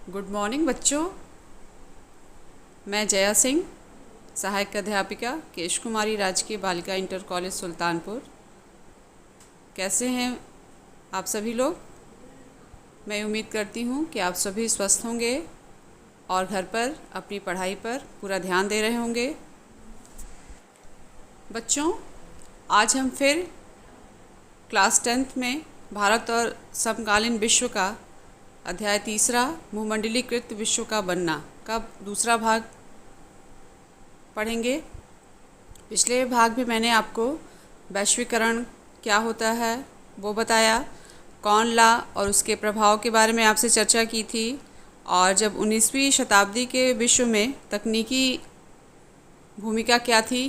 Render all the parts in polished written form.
Good morning बच्चों। मैं जया सिंह, सहायक अध्यापिका केश कुमारी राजकीय बालिका इंटर कॉलेज सुल्तानपुर। कैसे हैं आप सभी लोग? मैं उम्मीद करती हूँ कि आप सभी स्वस्थ होंगे और घर पर अपनी पढ़ाई पर पूरा ध्यान दे रहे होंगे। बच्चों, आज हम फिर क्लास 10th में भारत और समकालीन विश्व का अध्याय 3 भूमंडलीकृत विश्व का बनना का दूसरा भाग पढ़ेंगे। पिछले भाग में मैंने आपको वैश्वीकरण क्या होता है वो बताया, कॉर्न लॉ और उसके प्रभाव के बारे में आपसे चर्चा की थी, और जब 19वीं शताब्दी के विश्व में तकनीकी भूमिका क्या थी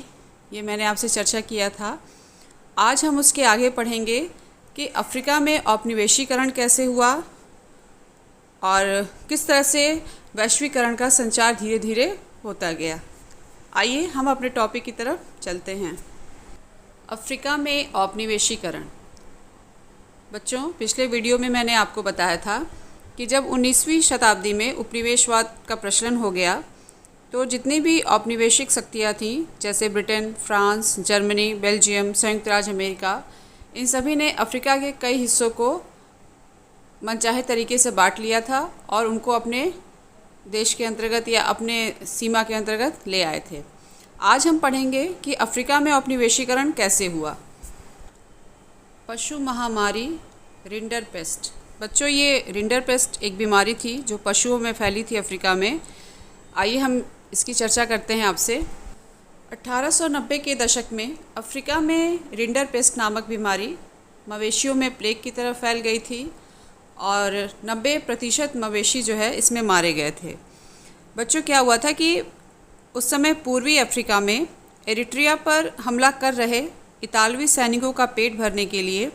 ये मैंने आपसे चर्चा किया था। आज हम उसके आगे पढ़ेंगे कि अफ्रीका में औपनिवेशीकरण कैसे हुआ और किस तरह से वैश्वीकरण का संचार धीरे धीरे होता गया। आइए हम अपने टॉपिक की तरफ चलते हैं। अफ्रीका में औपनिवेशीकरण। बच्चों, पिछले वीडियो में मैंने आपको बताया था कि जब 19वीं शताब्दी में उपनिवेशवाद का प्रचलन हो गया तो जितनी भी औपनिवेशिक शक्तियाँ थीं, जैसे ब्रिटेन, फ्रांस, जर्मनी, बेल्जियम, संयुक्त राज्य अमेरिका, इन सभी ने अफ्रीका के कई हिस्सों को मनचाहे तरीके से बांट लिया था और उनको अपने देश के अंतर्गत या अपने सीमा के अंतर्गत ले आए थे। आज हम पढ़ेंगे कि अफ्रीका में औपनिवेशीकरण कैसे हुआ। पशु महामारी, रिंडरपेस्ट। बच्चों, ये रिंडरपेस्ट एक बीमारी थी जो पशुओं में फैली थी अफ्रीका में। आइए हम इसकी चर्चा करते हैं आपसे। 1890 के दशक में अफ्रीका में रिंडरपेस्ट नामक बीमारी मवेशियों में प्लेग की तरह फैल गई थी और 90% मवेशी जो है इसमें मारे गए थे। बच्चों, क्या हुआ था कि उस समय पूर्वी अफ्रीका में एरिट्रिया पर हमला कर रहे इतालवी सैनिकों का पेट भरने के लिए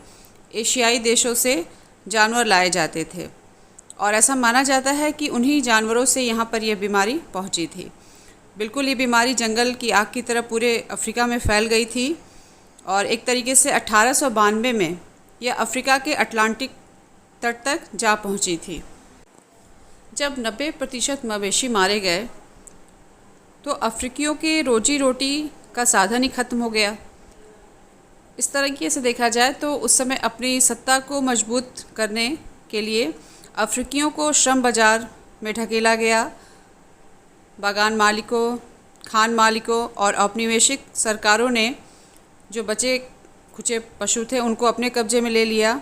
एशियाई देशों से जानवर लाए जाते थे और ऐसा माना जाता है कि उन्हीं जानवरों से यहाँ पर यह बीमारी पहुँची थी। बिल्कुल ये बीमारी जंगल की आग की तरह पूरे अफ्रीका में फैल गई थी और एक तरीके से 1892 में यह अफ्रीका के अटलांटिक तट तक जा पहुंची थी। जब 90% मवेशी मारे गए तो अफ्रीकियों के रोजी रोटी का साधन ही ख़त्म हो गया। इस तरीके से देखा जाए तो उस समय अपनी सत्ता को मजबूत करने के लिए अफ्रीकियों को श्रम बाज़ार में ढकेला गया। बागान मालिकों, खान मालिकों और औपनिवेशिक सरकारों ने जो बचे खुचे पशु थे उनको अपने कब्जे में ले लिया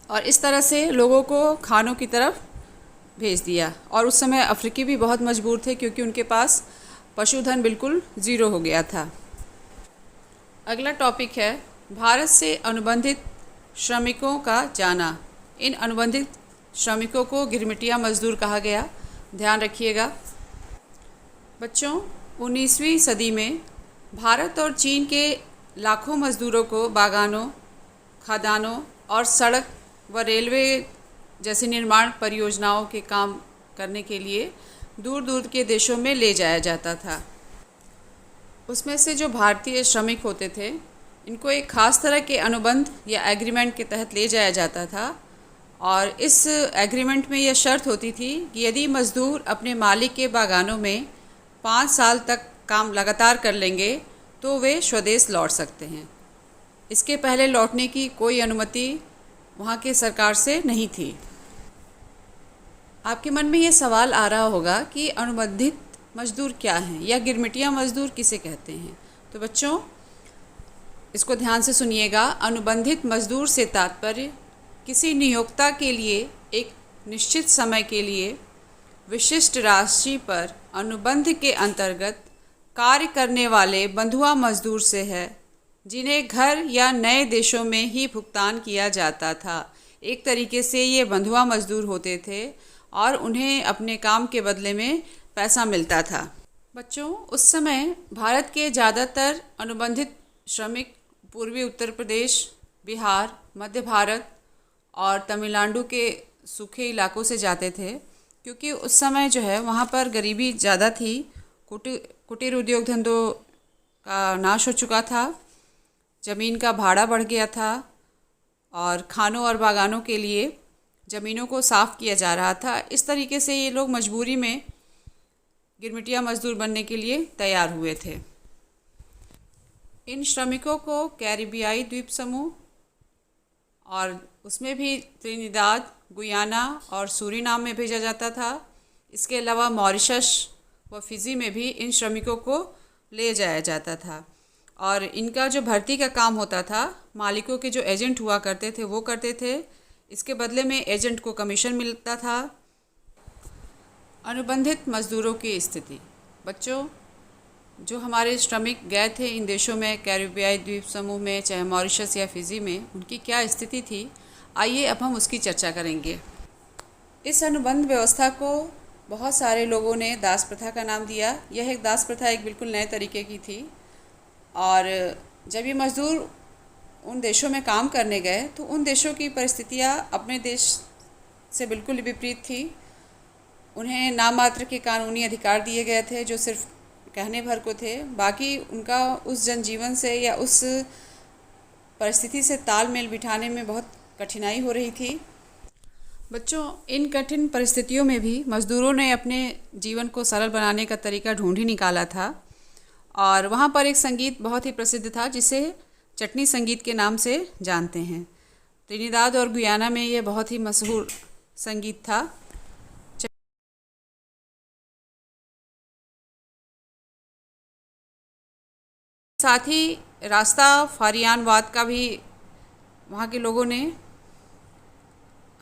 और इस तरह से लोगों को खानों की तरफ भेज दिया। और उस समय अफ्रीकी भी बहुत मजबूर थे क्योंकि उनके पास पशुधन बिल्कुल ज़ीरो हो गया था। अगला टॉपिक है भारत से अनुबंधित श्रमिकों का जाना। इन अनुबंधित श्रमिकों को गिरमिटिया मजदूर कहा गया, ध्यान रखिएगा। बच्चों, 19वीं सदी में भारत और चीन के लाखों मजदूरों को बागानों, खदानों और सड़क व रेलवे जैसी निर्माण परियोजनाओं के काम करने के लिए दूर दूर के देशों में ले जाया जाता था। उसमें से जो भारतीय श्रमिक होते थे इनको एक ख़ास तरह के अनुबंध या एग्रीमेंट के तहत ले जाया जाता था और इस एग्रीमेंट में यह शर्त होती थी कि यदि मज़दूर अपने मालिक के बागानों में 5 साल तक काम लगातार कर लेंगे तो वे स्वदेश लौट सकते हैं। इसके पहले लौटने की कोई अनुमति वहाँ के सरकार से नहीं थी। आपके मन में ये सवाल आ रहा होगा कि अनुबंधित मजदूर क्या हैं या गिरमिटिया मजदूर किसे कहते हैं। तो बच्चों, इसको ध्यान से सुनिएगा। अनुबंधित मजदूर से तात्पर्य किसी नियोक्ता के लिए एक निश्चित समय के लिए विशिष्ट राशि पर अनुबंध के अंतर्गत कार्य करने वाले बंधुआ मजदूर से है, जिन्हें घर या नए देशों में ही भुगतान किया जाता था। एक तरीके से ये बंधुआ मजदूर होते थे और उन्हें अपने काम के बदले में पैसा मिलता था। बच्चों, उस समय भारत के ज़्यादातर अनुबंधित श्रमिक पूर्वी उत्तर प्रदेश, बिहार, मध्य भारत और तमिलनाडु के सूखे इलाकों से जाते थे क्योंकि उस समय जो है वहाँ पर गरीबी ज़्यादा थी। कुटीर उद्योग धंधों का नाश हो चुका था, ज़मीन का भाड़ा बढ़ गया था और खानों और बागानों के लिए ज़मीनों को साफ़ किया जा रहा था। इस तरीके से ये लोग मजबूरी में गिरमिटिया मजदूर बनने के लिए तैयार हुए थे। इन श्रमिकों को कैरिबियाई द्वीप समूह और उसमें भी त्रिनिदाद, गुयाना और सूरीनाम में भेजा जाता था। इसके अलावा मॉरिशस व फिजी में भी इन श्रमिकों को ले जाया जाता था और इनका जो भर्ती का काम होता था मालिकों के जो एजेंट हुआ करते थे वो करते थे। इसके बदले में एजेंट को कमीशन मिलता था। अनुबंधित मजदूरों की स्थिति। बच्चों, जो हमारे श्रमिक गए थे इन देशों में, कैरिबियाई द्वीप समूह में, चाहे मॉरिशस या फिजी में, उनकी क्या स्थिति थी, आइए अब हम उसकी चर्चा करेंगे। इस अनुबंध व्यवस्था को बहुत सारे लोगों ने दास प्रथा का नाम दिया। यह एक दास प्रथा एक बिल्कुल नए तरीके की थी और जब ये मज़दूर उन देशों में काम करने गए तो उन देशों की परिस्थितियाँ अपने देश से बिल्कुल विपरीत थी। उन्हें नाम मात्र के कानूनी अधिकार दिए गए थे जो सिर्फ कहने भर को थे। बाकी उनका उस जनजीवन से या उस परिस्थिति से तालमेल बिठाने में बहुत कठिनाई हो रही थी। बच्चों, इन कठिन परिस्थितियों में भी मज़दूरों ने अपने जीवन को सरल बनाने का तरीका ढूंढ ही निकाला था और वहाँ पर एक संगीत बहुत ही प्रसिद्ध था जिसे चटनी संगीत के नाम से जानते हैं। त्रिनिदाद और गुयाना में ये बहुत ही मशहूर संगीत था। साथ ही रास्ता फारियानवाद का भी वहाँ के लोगों ने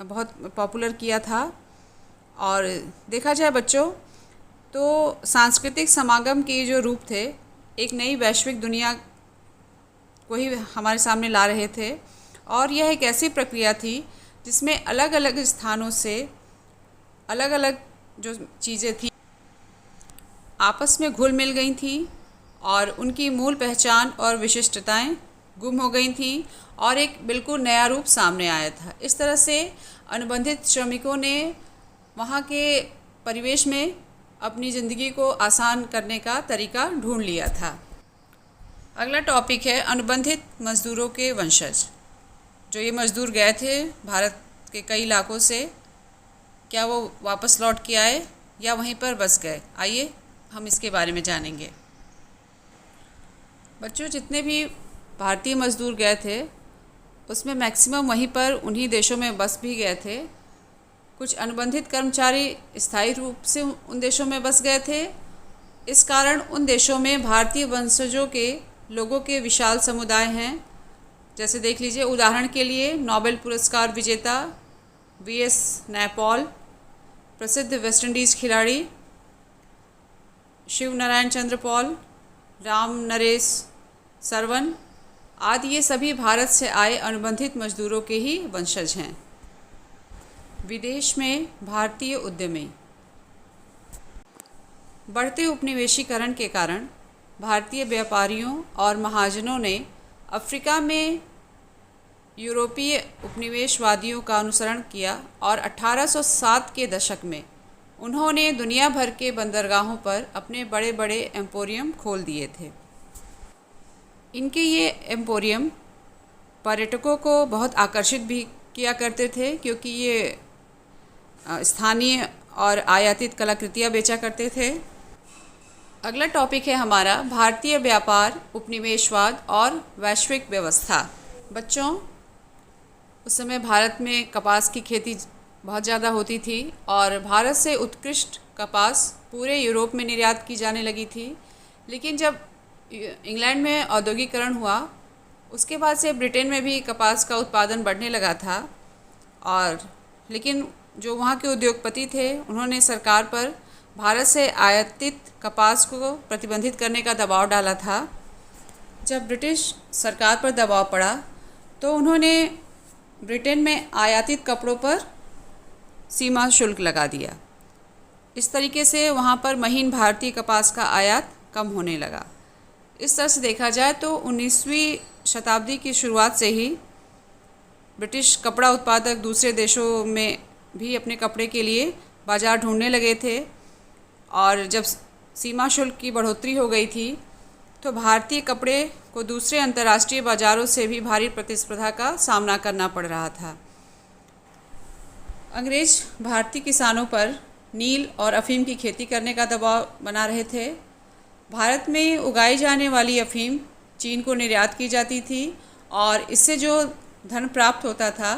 बहुत पॉपुलर किया था। और देखा जाए बच्चों तो सांस्कृतिक समागम के जो रूप थे एक नई वैश्विक दुनिया को ही हमारे सामने ला रहे थे और यह एक ऐसी प्रक्रिया थी जिसमें अलग अलग स्थानों से अलग अलग जो चीज़ें थी आपस में घुल मिल गई थी और उनकी मूल पहचान और विशिष्टताएं गुम हो गई थी और एक बिल्कुल नया रूप सामने आया था। इस तरह से अनुबंधित श्रमिकों ने वहाँ के परिवेश में अपनी ज़िंदगी को आसान करने का तरीका ढूंढ लिया था। अगला टॉपिक है अनुबंधित मज़दूरों के वंशज। जो ये मज़दूर गए थे भारत के कई इलाकों से, क्या वो वापस लौट के आए या वहीं पर बस गए? आइए हम इसके बारे में जानेंगे। बच्चों, जितने भी भारतीय मज़दूर गए थे उसमें मैक्सिमम वहीं पर उन्हीं देशों में बस भी गए थे। कुछ अनुबंधित कर्मचारी स्थायी रूप से उन देशों में बस गए थे। इस कारण उन देशों में भारतीय वंशजों के लोगों के विशाल समुदाय हैं। जैसे देख लीजिए, उदाहरण के लिए नोबेल पुरस्कार विजेता वीएस नैपॉल, प्रसिद्ध वेस्ट इंडीज़ खिलाड़ी शिव नारायण चंद्र पॉल, राम नरेश सरवन आदि, ये सभी भारत से आए अनुबंधित मजदूरों के ही वंशज हैं। विदेश में भारतीय उद्यमी। बढ़ते उपनिवेशीकरण के कारण भारतीय व्यापारियों और महाजनों ने अफ्रीका में यूरोपीय उपनिवेशवादियों का अनुसरण किया और 1807 के दशक में उन्होंने दुनिया भर के बंदरगाहों पर अपने बड़े बड़े एम्पोरियम खोल दिए थे। इनके ये एम्पोरियम पर्यटकों को बहुत आकर्षित भी किया करते थे क्योंकि ये स्थानीय और आयातित कलाकृतियाँ बेचा करते थे। अगला टॉपिक है हमारा भारतीय व्यापार, उपनिवेशवाद और वैश्विक व्यवस्था। बच्चों, उस समय भारत में कपास की खेती बहुत ज़्यादा होती थी और भारत से उत्कृष्ट कपास पूरे यूरोप में निर्यात की जाने लगी थी। लेकिन जब इंग्लैंड में औद्योगिकरण हुआ उसके बाद से ब्रिटेन में भी कपास का उत्पादन बढ़ने लगा था और लेकिन जो वहाँ के उद्योगपति थे उन्होंने सरकार पर भारत से आयातित कपास को प्रतिबंधित करने का दबाव डाला था। जब ब्रिटिश सरकार पर दबाव पड़ा तो उन्होंने ब्रिटेन में आयातित कपड़ों पर सीमा शुल्क लगा दिया। इस तरीके से वहाँ पर महीन भारतीय कपास का आयात कम होने लगा। इस तरह से देखा जाए तो 19वीं शताब्दी की शुरुआत से ही ब्रिटिश कपड़ा उत्पादक दूसरे देशों में भी अपने कपड़े के लिए बाज़ार ढूंढने लगे थे और जब सीमा शुल्क की बढ़ोतरी हो गई थी तो भारतीय कपड़े को दूसरे अंतर्राष्ट्रीय बाज़ारों से भी भारी प्रतिस्पर्धा का सामना करना पड़ रहा था। अंग्रेज भारतीय किसानों पर नील और अफ़ीम की खेती करने का दबाव बना रहे थे। भारत में उगाई जाने वाली अफ़ीम चीन को निर्यात की जाती थी और इससे जो धन प्राप्त होता था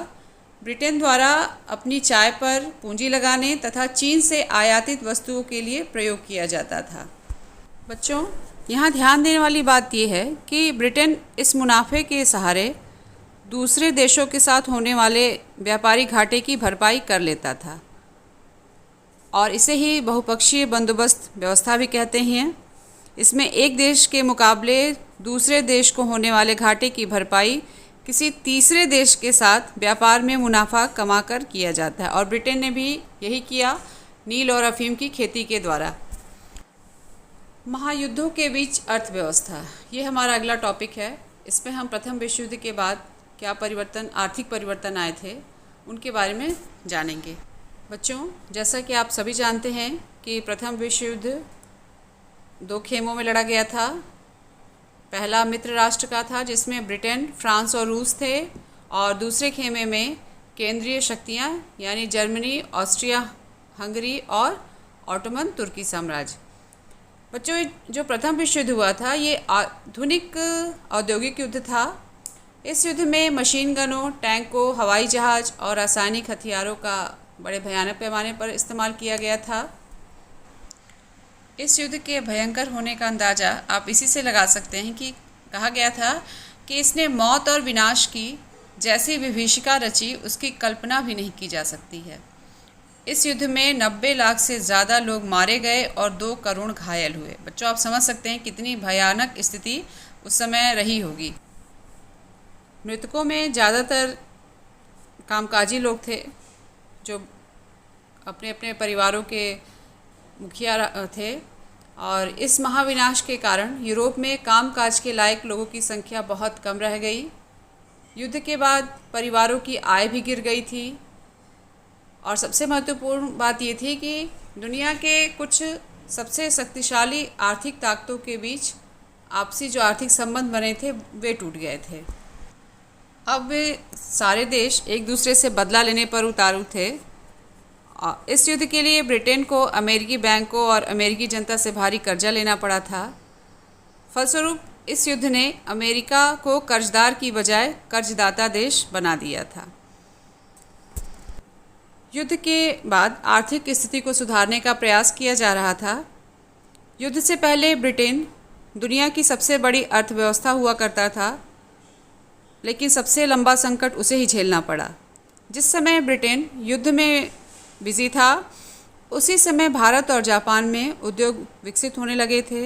ब्रिटेन द्वारा अपनी चाय पर पूंजी लगाने तथा चीन से आयातित वस्तुओं के लिए प्रयोग किया जाता था। बच्चों, यहाँ ध्यान देने वाली बात यह है कि ब्रिटेन इस मुनाफे के सहारे दूसरे देशों के साथ होने वाले व्यापारी घाटे की भरपाई कर लेता था और इसे ही बहुपक्षीय बंदोबस्त व्यवस्था भी कहते हैं। इसमें एक देश के मुकाबले दूसरे देश को होने वाले घाटे की भरपाई किसी तीसरे देश के साथ व्यापार में मुनाफा कमाकर किया जाता है और ब्रिटेन ने भी यही किया नील और अफ़ीम की खेती के द्वारा। महायुद्धों के बीच अर्थव्यवस्था, ये हमारा अगला टॉपिक है। इसमें हम प्रथम विश्व युद्ध के बाद क्या आर्थिक परिवर्तन आए थे उनके बारे में जानेंगे। बच्चों, जैसा कि आप सभी जानते हैं कि प्रथम विश्व युद्ध 2 खेमों में लड़ा गया था। पहला मित्र राष्ट्र का था जिसमें ब्रिटेन, फ्रांस और रूस थे और दूसरे खेमे में केंद्रीय शक्तियां यानी जर्मनी, ऑस्ट्रिया हंगरी और ऑटोमन तुर्की साम्राज्य। बच्चों, जो प्रथम विश्व युद्ध हुआ था ये आधुनिक औद्योगिक युद्ध था। इस युद्ध में मशीन गनों, टैंकों, हवाई जहाज़ और रासायनिक हथियारों का बड़े भयानक पैमाने पर इस्तेमाल किया गया था। इस युद्ध के भयंकर होने का अंदाज़ा आप इसी से लगा सकते हैं कि कहा गया था कि इसने मौत और विनाश की जैसी विभीषिका रची उसकी कल्पना भी नहीं की जा सकती है। इस युद्ध में 90 लाख से ज़्यादा लोग मारे गए और 2 करोड़ घायल हुए। बच्चों, आप समझ सकते हैं कितनी भयानक स्थिति उस समय रही होगी। मृतकों में ज़्यादातर कामकाजी लोग थे जो अपने अपने परिवारों के मुखिया थे और इस महाविनाश के कारण यूरोप में कामकाज के लायक लोगों की संख्या बहुत कम रह गई। युद्ध के बाद परिवारों की आय भी गिर गई थी और सबसे महत्वपूर्ण बात ये थी कि दुनिया के कुछ सबसे शक्तिशाली आर्थिक ताकतों के बीच आपसी जो आर्थिक संबंध बने थे वे टूट गए थे। अब वे सारे देश एक दूसरे से बदला लेने पर उतारू थे। इस युद्ध के लिए ब्रिटेन को अमेरिकी बैंकों और अमेरिकी जनता से भारी कर्जा लेना पड़ा था। फलस्वरूप इस युद्ध ने अमेरिका को कर्जदार की बजाय कर्जदाता देश बना दिया था। युद्ध के बाद आर्थिक स्थिति को सुधारने का प्रयास किया जा रहा था। युद्ध से पहले ब्रिटेन दुनिया की सबसे बड़ी अर्थव्यवस्था हुआ करता था, लेकिन सबसे लंबा संकट उसे ही झेलना पड़ा। जिस समय ब्रिटेन युद्ध में बिजी था उसी समय भारत और जापान में उद्योग विकसित होने लगे थे,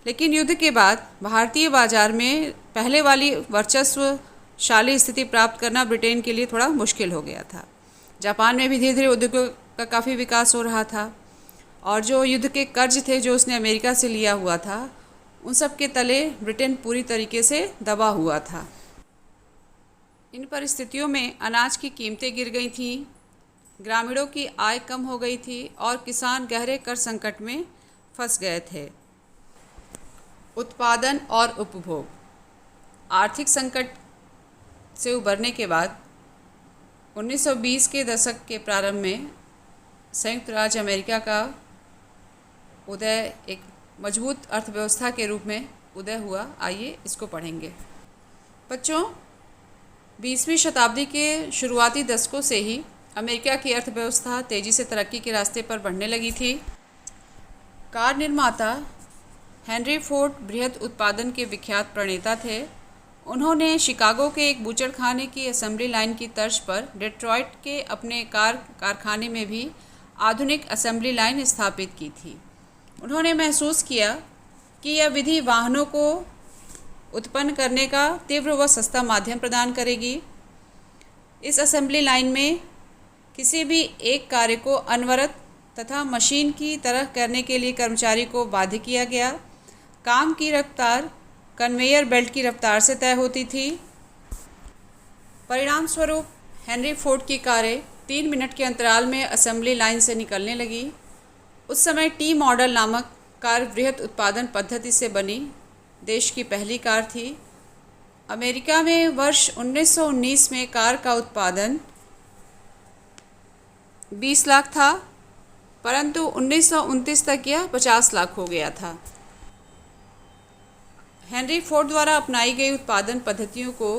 लेकिन युद्ध के बाद भारतीय बाजार में पहले वाली वर्चस्वशाली स्थिति प्राप्त करना ब्रिटेन के लिए थोड़ा मुश्किल हो गया था। जापान में भी धीरे धीरे उद्योगों का काफ़ी विकास हो रहा था और जो युद्ध के कर्ज थे जो उसने अमेरिका से लिया हुआ था उन सब के तले ब्रिटेन पूरी तरीके से दबा हुआ था। इन परिस्थितियों में अनाज की कीमतें गिर गई थीं, ग्रामीणों की आय कम हो गई थी और किसान गहरे कर संकट में फंस गए थे। उत्पादन और उपभोग, आर्थिक संकट से उबरने के बाद 1920 के दशक के प्रारंभ में संयुक्त राज्य अमेरिका का उदय एक मजबूत अर्थव्यवस्था के रूप में उदय हुआ। आइए इसको पढ़ेंगे। बच्चों, 20वीं शताब्दी के शुरुआती दशकों से ही अमेरिका की अर्थव्यवस्था तेज़ी से तरक्की के रास्ते पर बढ़ने लगी थी। कार निर्माता हेनरी फोर्ड बृहद उत्पादन के विख्यात प्रणेता थे। उन्होंने शिकागो के एक बूचड़खाने की असेंबली लाइन की तर्ज पर डेट्रॉयट के अपने कारखाने में भी आधुनिक असेंबली लाइन स्थापित की थी। उन्होंने महसूस किया कि यह विधि वाहनों को उत्पन्न करने का तीव्र व सस्ता माध्यम प्रदान करेगी। इस असेंबली लाइन में किसी भी एक कार्य को अनवरत तथा मशीन की तरह करने के लिए कर्मचारी को बाध्य किया गया। काम की रफ्तार कन्वेयर बेल्ट की रफ्तार से तय होती थी। परिणाम स्वरूप हेनरी फोर्ड की कारें 3 मिनट के अंतराल में असेंबली लाइन से निकलने लगी। उस समय टी मॉडल नामक कार बृहद उत्पादन पद्धति से बनी देश की पहली कार थी। अमेरिका में वर्ष 1919 में कार का उत्पादन 20 लाख था, परंतु 1929 तक यह 50 लाख हो गया था। हेनरी फोर्ड द्वारा अपनाई गई उत्पादन पद्धतियों को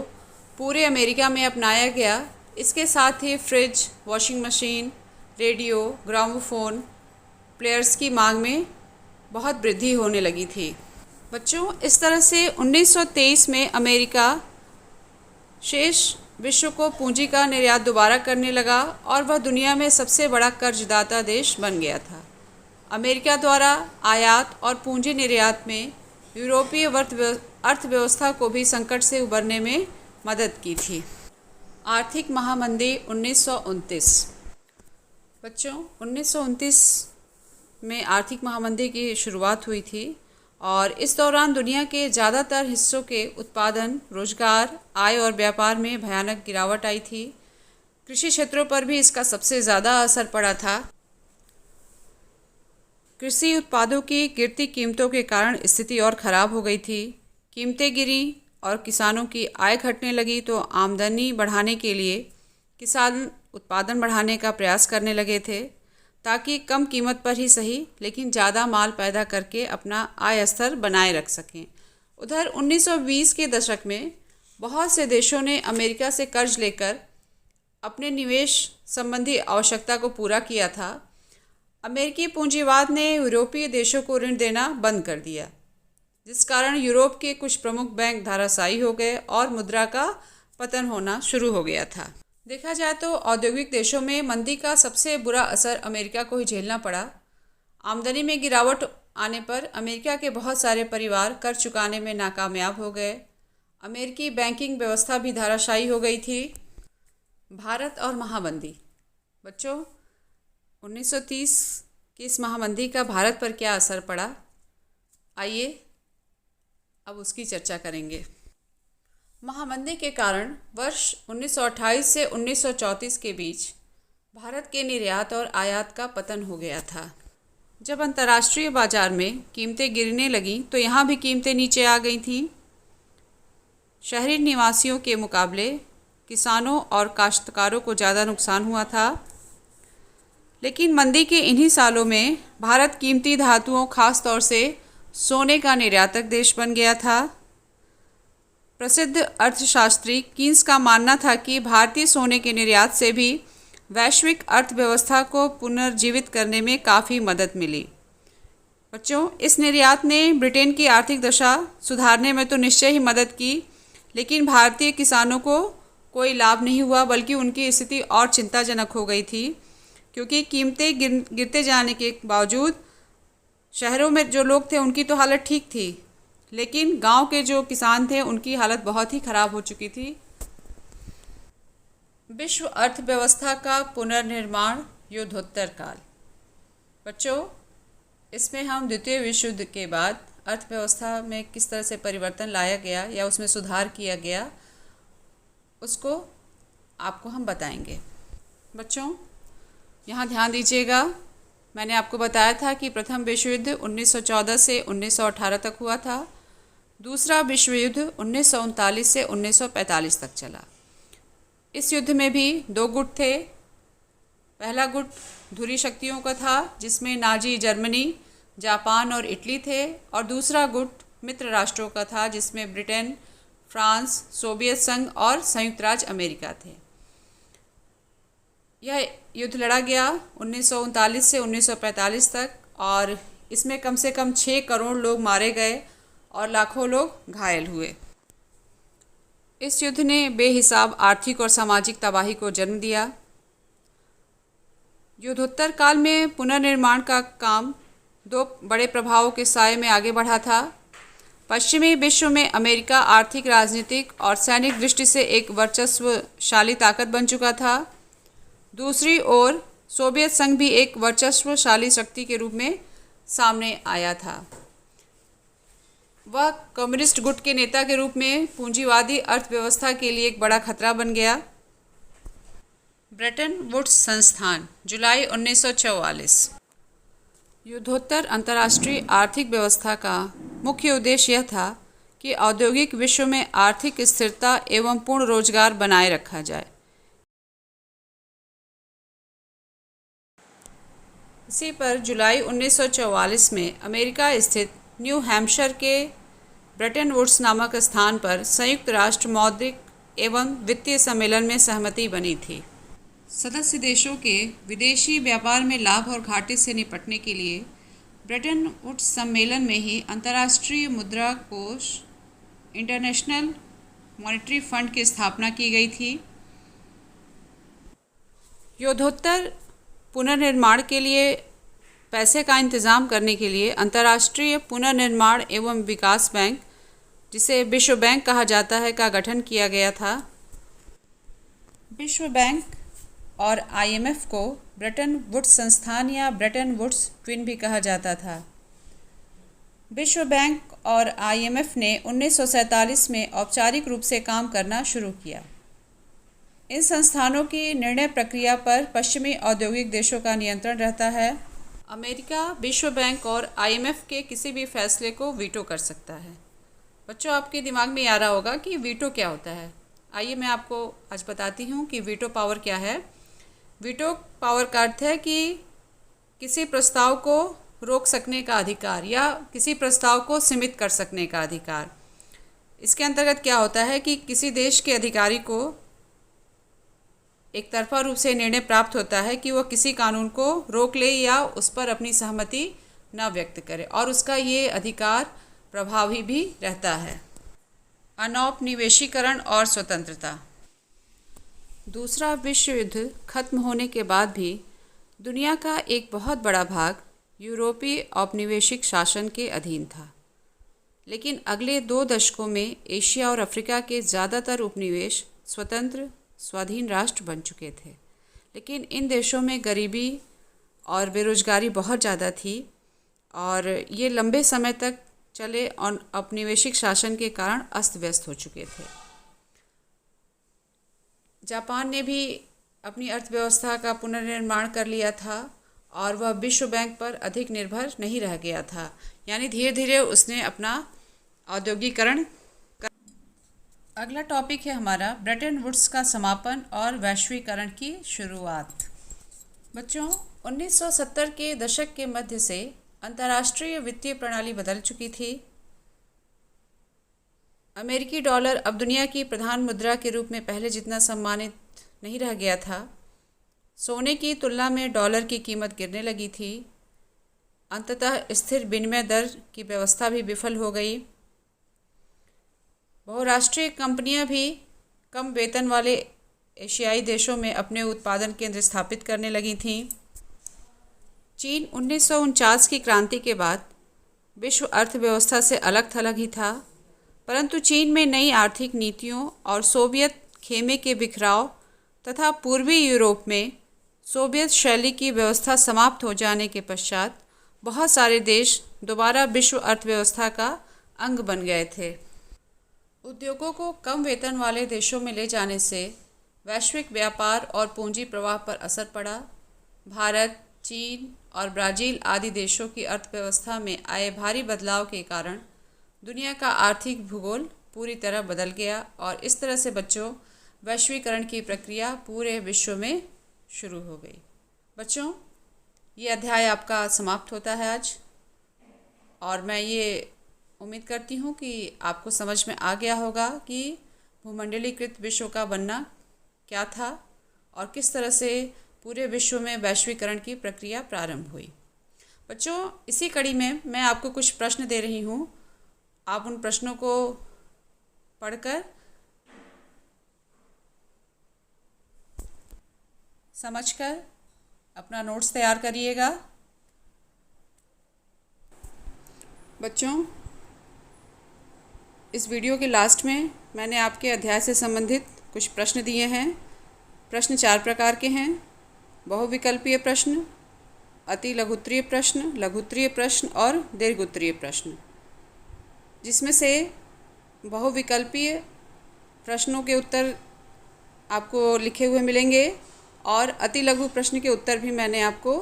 पूरे अमेरिका में अपनाया गया। इसके साथ ही fridge, washing machine, radio, gramophone players की मांग में बहुत वृद्धि होने लगी थी। बच्चों, इस तरह से 1923 में अमेरिका शेष विश्व को पूंजी का निर्यात दोबारा करने लगा और वह दुनिया में सबसे बड़ा कर्जदाता देश बन गया था। अमेरिका द्वारा आयात और पूंजी निर्यात में यूरोपीय अर्थव्यवस्था को भी संकट से उबरने में मदद की थी। आर्थिक महामंदी 1929। बच्चों, 1929 में आर्थिक महामंदी की शुरुआत हुई थी और इस दौरान दुनिया के ज़्यादातर हिस्सों के उत्पादन, रोजगार, आय और व्यापार में भयानक गिरावट आई थी। कृषि क्षेत्रों पर भी इसका सबसे ज़्यादा असर पड़ा था। कृषि उत्पादों की गिरती कीमतों के कारण स्थिति और ख़राब हो गई थी। कीमतें गिरी और किसानों की आय घटने लगी, तो आमदनी बढ़ाने के लिए किसान उत्पादन बढ़ाने का प्रयास करने लगे थे ताकि कम कीमत पर ही सही लेकिन ज़्यादा माल पैदा करके अपना आय स्तर बनाए रख सकें। उधर 1920 के दशक में बहुत से देशों ने अमेरिका से कर्ज लेकर अपने निवेश संबंधी आवश्यकता को पूरा किया था। अमेरिकी पूंजीवाद ने यूरोपीय देशों को ऋण देना बंद कर दिया, जिस कारण यूरोप के कुछ प्रमुख बैंक धराशायी हो गए और मुद्रा का पतन होना शुरू हो गया था। देखा जाए तो औद्योगिक देशों में मंदी का सबसे बुरा असर अमेरिका को ही झेलना पड़ा। आमदनी में गिरावट आने पर अमेरिका के बहुत सारे परिवार कर्ज चुकाने में नाकामयाब हो गए। अमेरिकी बैंकिंग व्यवस्था भी धराशायी हो गई थी। भारत और महामंदी। बच्चों, 1930 की इस महामंदी का भारत पर क्या असर पड़ा, आइए अब उसकी चर्चा करेंगे। महामंदी के कारण वर्ष 1928 से 1934 के बीच भारत के निर्यात और आयात का पतन हो गया था। जब अंतर्राष्ट्रीय बाजार में कीमतें गिरने लगीं तो यहाँ भी कीमतें नीचे आ गई थीं। शहरी निवासियों के मुकाबले किसानों और काश्तकारों को ज़्यादा नुकसान हुआ था। लेकिन मंदी के इन्हीं सालों में भारत कीमती धातुओं, खास तौर से सोने का निर्यातक देश बन गया था। प्रसिद्ध अर्थशास्त्री कीन्स का मानना था कि भारतीय सोने के निर्यात से भी वैश्विक अर्थव्यवस्था को पुनर्जीवित करने में काफ़ी मदद मिली। बच्चों, इस निर्यात ने ब्रिटेन की आर्थिक दशा सुधारने में तो निश्चय ही मदद की, लेकिन भारतीय किसानों को कोई लाभ नहीं हुआ, बल्कि उनकी स्थिति और चिंताजनक हो गई थी, क्योंकि कीमतें गिरते जाने के बावजूद शहरों में जो लोग थे उनकी तो हालत ठीक थी, लेकिन गांव के जो किसान थे उनकी हालत बहुत ही ख़राब हो चुकी थी। विश्व अर्थव्यवस्था का पुनर्निर्माण युद्धोत्तर काल। बच्चों, इसमें हम द्वितीय विश्व युद्ध के बाद अर्थव्यवस्था में किस तरह से परिवर्तन लाया गया या उसमें सुधार किया गया, उसको आपको हम बताएंगे। बच्चों, यहाँ ध्यान दीजिएगा, मैंने आपको बताया था कि प्रथम विश्व युद्ध 1914 से 1918 तक हुआ था। दूसरा विश्व युद्ध 1939 से 1945 तक चला। इस युद्ध में भी दो गुट थे। पहला गुट धुरी शक्तियों का था, जिसमें नाजी जर्मनी, जापान और इटली थे, और दूसरा गुट मित्र राष्ट्रों का था, जिसमें ब्रिटेन, फ्रांस, सोवियत संघ और संयुक्त राज्य अमेरिका थे। यह युद्ध लड़ा गया 1939 से 1945 तक, और इसमें कम से कम 6 करोड़ लोग मारे गए और लाखों लोग घायल हुए। इस युद्ध ने बेहिसाब आर्थिक और सामाजिक तबाही को जन्म दिया। युद्धोत्तर काल में पुनर्निर्माण का काम 2 बड़े प्रभावों के साये में आगे बढ़ा था। पश्चिमी विश्व में अमेरिका आर्थिक, राजनीतिक और सैनिक दृष्टि से एक वर्चस्वशाली ताकत बन चुका था। दूसरी ओर सोवियत संघ भी एक वर्चस्वशाली शक्ति के रूप में सामने आया था। वह कम्युनिस्ट गुट के नेता के रूप में पूंजीवादी अर्थव्यवस्था के लिए एक बड़ा खतरा बन गया। ब्रेटन वुड्स संस्थान, जुलाई 1944। युद्धोत्तर अंतर्राष्ट्रीय आर्थिक व्यवस्था का मुख्य उद्देश्य यह था कि औद्योगिक विश्व में आर्थिक स्थिरता एवं पूर्ण रोजगार बनाए रखा जाए। इसी पर जुलाई 1944 में अमेरिका स्थित न्यू हैम्पशायर के ब्रेटन वुड्स नामक स्थान पर संयुक्त राष्ट्र मौद्रिक एवं वित्तीय सम्मेलन में सहमति बनी थी। सदस्य देशों के विदेशी व्यापार में लाभ और घाटे से निपटने के लिए ब्रेटन वुड्स सम्मेलन में ही अंतर्राष्ट्रीय मुद्रा कोष इंटरनेशनल मॉनेटरी फंड की स्थापना की गई थी। युद्धोत्तर पुनर्निर्माण के लिए पैसे का इंतज़ाम करने के लिए अंतर्राष्ट्रीय पुनर्निर्माण एवं विकास बैंक, जिसे विश्व बैंक कहा जाता है, का गठन किया गया था। विश्व बैंक और आईएमएफ को ब्रेटन वुड्स संस्थान या ब्रेटन वुड्स ट्विन भी कहा जाता था। विश्व बैंक और आईएमएफ ने 1947 में औपचारिक रूप से काम करना शुरू किया। इन संस्थानों की निर्णय प्रक्रिया पर पश्चिमी औद्योगिक देशों का नियंत्रण रहता है। अमेरिका विश्व बैंक और आईएमएफ के किसी भी फैसले को वीटो कर सकता है। बच्चों, आपके दिमाग में आ रहा होगा कि वीटो क्या होता है। आइए मैं आपको आज बताती हूँ कि वीटो पावर क्या है। वीटो पावर का अर्थ है कि किसी प्रस्ताव को रोक सकने का अधिकार या किसी प्रस्ताव को सीमित कर सकने का अधिकार। इसके अंतर्गत क्या होता है कि किसी देश के अधिकारी को एक तरफा रूप से निर्णय प्राप्त होता है कि वह किसी कानून को रोक ले या उस पर अपनी सहमति न व्यक्त करे, और उसका ये अधिकार प्रभावी भी रहता है। अनौपनिवेशीकरण और स्वतंत्रता। दूसरा विश्व युद्ध खत्म होने के बाद भी दुनिया का एक बहुत बड़ा भाग यूरोपीय औपनिवेशिक शासन के अधीन था, लेकिन अगले 2 दशकों में एशिया और अफ्रीका के ज़्यादातर उपनिवेश स्वतंत्र स्वाधीन राष्ट्र बन चुके थे। लेकिन इन देशों में गरीबी और बेरोजगारी बहुत ज़्यादा थी और ये लंबे समय तक चले औपनिवेशिक शासन के कारण अस्त व्यस्त हो चुके थे। जापान ने भी अपनी अर्थव्यवस्था का पुनर्निर्माण कर लिया था और वह विश्व बैंक पर अधिक निर्भर नहीं रह गया था, यानी धीरे धीरे उसने अपना औद्योगिकरण। अगला टॉपिक है हमारा ब्रेटन वुड्स का समापन और वैश्वीकरण की शुरुआत। बच्चों, 1970 के दशक के मध्य से अंतर्राष्ट्रीय वित्तीय प्रणाली बदल चुकी थी। अमेरिकी डॉलर अब दुनिया की प्रधान मुद्रा के रूप में पहले जितना सम्मानित नहीं रह गया था। सोने की तुलना में डॉलर की कीमत गिरने लगी थी। अंततः स्थिर विनिमय दर की व्यवस्था भी विफल हो गई। बहुराष्ट्रीय कंपनियां भी कम वेतन वाले एशियाई देशों में अपने उत्पादन केंद्र स्थापित करने लगी थीं। चीन 1949 की क्रांति के बाद विश्व अर्थव्यवस्था से अलग थलग ही था, परंतु चीन में नई आर्थिक नीतियों और सोवियत खेमे के बिखराव तथा पूर्वी यूरोप में सोवियत शैली की व्यवस्था समाप्त हो जाने के पश्चात बहुत सारे देश दोबारा विश्व अर्थव्यवस्था का अंग बन गए थे। उद्योगों को कम वेतन वाले देशों में ले जाने से वैश्विक व्यापार और पूंजी प्रवाह पर असर पड़ा। भारत, चीन और ब्राज़ील आदि देशों की अर्थव्यवस्था में आए भारी बदलाव के कारण दुनिया का आर्थिक भूगोल पूरी तरह बदल गया और इस तरह से बच्चों वैश्वीकरण की प्रक्रिया पूरे विश्व में शुरू हो गई। बच्चों, ये अध्याय आपका समाप्त होता है आज, और मैं ये उम्मीद करती हूँ कि आपको समझ में आ गया होगा कि भूमंडलीकृत विश्व का बनना क्या था और किस तरह से पूरे विश्व में वैश्वीकरण की प्रक्रिया प्रारंभ हुई। बच्चों, इसी कड़ी में मैं आपको कुछ प्रश्न दे रही हूँ। आप उन प्रश्नों को पढ़कर समझकर अपना नोट्स तैयार करिएगा। बच्चों, इस वीडियो के लास्ट में मैंने आपके अध्याय से संबंधित कुछ प्रश्न दिए हैं। प्रश्न 4 प्रकार के हैं: बहुविकल्पीय प्रश्न, अति लघुत्तरीय प्रश्न, लघुत्तरीय प्रश्न और दीर्घोत्तरीय प्रश्न। जिसमें से बहुविकल्पीय प्रश्नों के उत्तर आपको लिखे हुए मिलेंगे और अति लघु प्रश्न के उत्तर भी मैंने आपको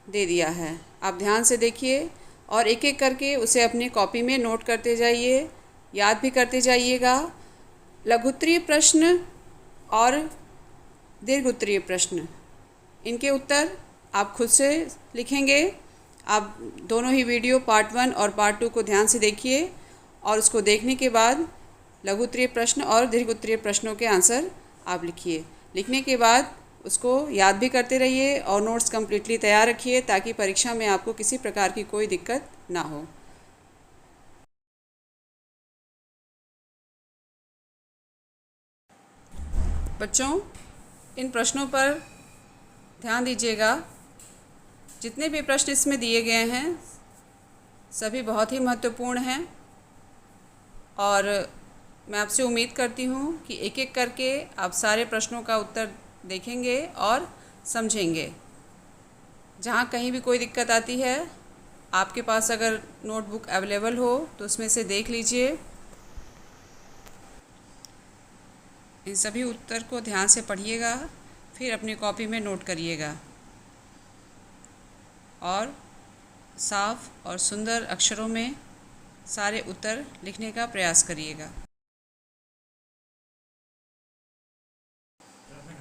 दे दिया है। आप ध्यान से देखिए और एक एक करके उसे अपनी कॉपी में नोट करते जाइए, याद भी करते जाइएगा। लघुत्तरीय प्रश्न और दीर्घोत्तरीय प्रश्न, इनके उत्तर आप खुद से लिखेंगे। आप दोनों ही वीडियो पार्ट 1 और पार्ट 2 को ध्यान से देखिए और उसको देखने के बाद लघु उत्तरीय प्रश्न और दीर्घ उत्तरीय प्रश्नों के आंसर आप लिखिए। लिखने के बाद उसको याद भी करते रहिए और नोट्स कम्प्लीटली तैयार रखिए ताकि परीक्षा में आपको किसी प्रकार की कोई दिक्कत ना हो। बच्चों, इन प्रश्नों पर ध्यान दीजिएगा। जितने भी प्रश्न इसमें दिए गए हैं सभी बहुत ही महत्वपूर्ण हैं और मैं आपसे उम्मीद करती हूँ कि एक एक करके आप सारे प्रश्नों का उत्तर देखेंगे और समझेंगे। जहाँ कहीं भी कोई दिक्कत आती है, आपके पास अगर नोटबुक अवेलेबल हो तो उसमें से देख लीजिए। इन सभी उत्तर को ध्यान से पढ़िएगा, फिर अपनी कॉपी में नोट करिएगा और साफ और सुंदर अक्षरों में सारे उत्तर लिखने का प्रयास करिएगा।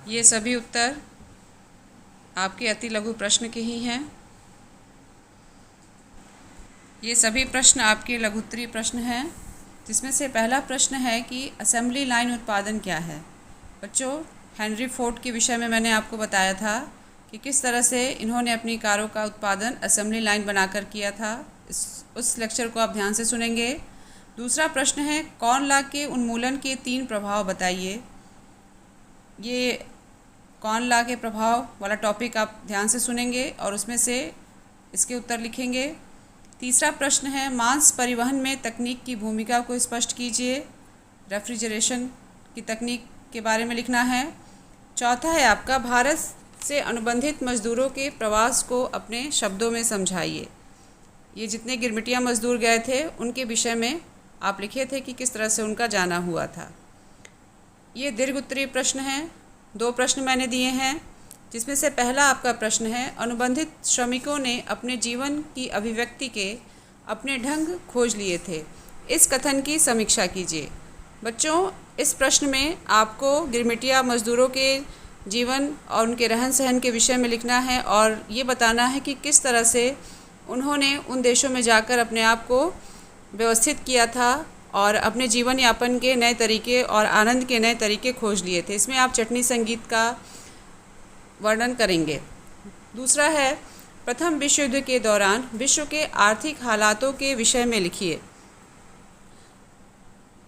ये सभी उत्तर आपके अति लघु प्रश्न के ही हैं। ये सभी प्रश्न आपके लघु उत्तरीय प्रश्न हैं, जिसमें से पहला प्रश्न है कि असेंबली लाइन उत्पादन क्या है। बच्चों, हेनरी फोर्ड के विषय में मैंने आपको बताया था कि किस तरह से इन्होंने अपनी कारों का उत्पादन असेंबली लाइन बनाकर किया था। उस लेक्चर को आप ध्यान से सुनेंगे। दूसरा प्रश्न है कॉर्न लॉ के उन्मूलन के 3 प्रभाव बताइए। ये कॉर्न लॉ के प्रभाव वाला टॉपिक आप ध्यान से सुनेंगे और उसमें से इसके उत्तर लिखेंगे। तीसरा प्रश्न है मांस परिवहन में तकनीक की भूमिका को स्पष्ट कीजिए। रेफ्रिजरेशन की तकनीक के बारे में लिखना है। चौथा है आपका भारत से अनुबंधित मजदूरों के प्रवास को अपने शब्दों में समझाइए। ये जितने गिरमिटिया मजदूर गए थे उनके विषय में आप लिखे थे कि किस तरह से उनका जाना हुआ था। ये दीर्घ उत्तरीय प्रश्न हैं। 2 प्रश्न मैंने दिए हैं, जिसमें से पहला आपका प्रश्न है अनुबंधित श्रमिकों ने अपने जीवन की अभिव्यक्ति के अपने ढंग खोज लिए थे। इस कथन की समीक्षा कीजिए। बच्चों, इस प्रश्न में आपको गिरमिटिया मजदूरों के जीवन और उनके रहन सहन के विषय में लिखना है और ये बताना है कि किस तरह से उन्होंने उन देशों में जाकर अपने आप को व्यवस्थित किया था और अपने जीवन यापन के नए तरीके और आनंद के नए तरीके खोज लिए थे। इसमें आप चटनी संगीत का वर्णन करेंगे। दूसरा है प्रथम विश्व युद्ध के दौरान विश्व के आर्थिक हालातों के विषय में लिखिए।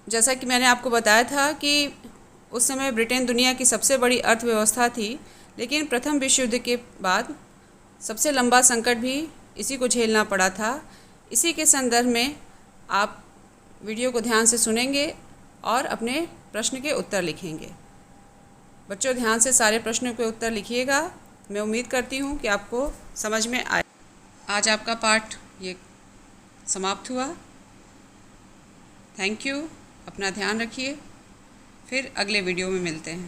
जैसा कि मैंने आपको बताया था कि उस समय ब्रिटेन दुनिया की सबसे बड़ी अर्थव्यवस्था थी, लेकिन प्रथम विश्व युद्ध के बाद सबसे लंबा संकट भी इसी को झेलना पड़ा था। इसी के संदर्भ में आप वीडियो को ध्यान से सुनेंगे और अपने प्रश्न के उत्तर लिखेंगे। बच्चों, ध्यान से सारे प्रश्नों के उत्तर लिखिएगा। मैं उम्मीद करती हूँ कि आपको समझ में आए। आज आपका पाठ ये समाप्त हुआ। Thank you. अपना ध्यान रखिए। फिर अगले वीडियो में मिलते हैं।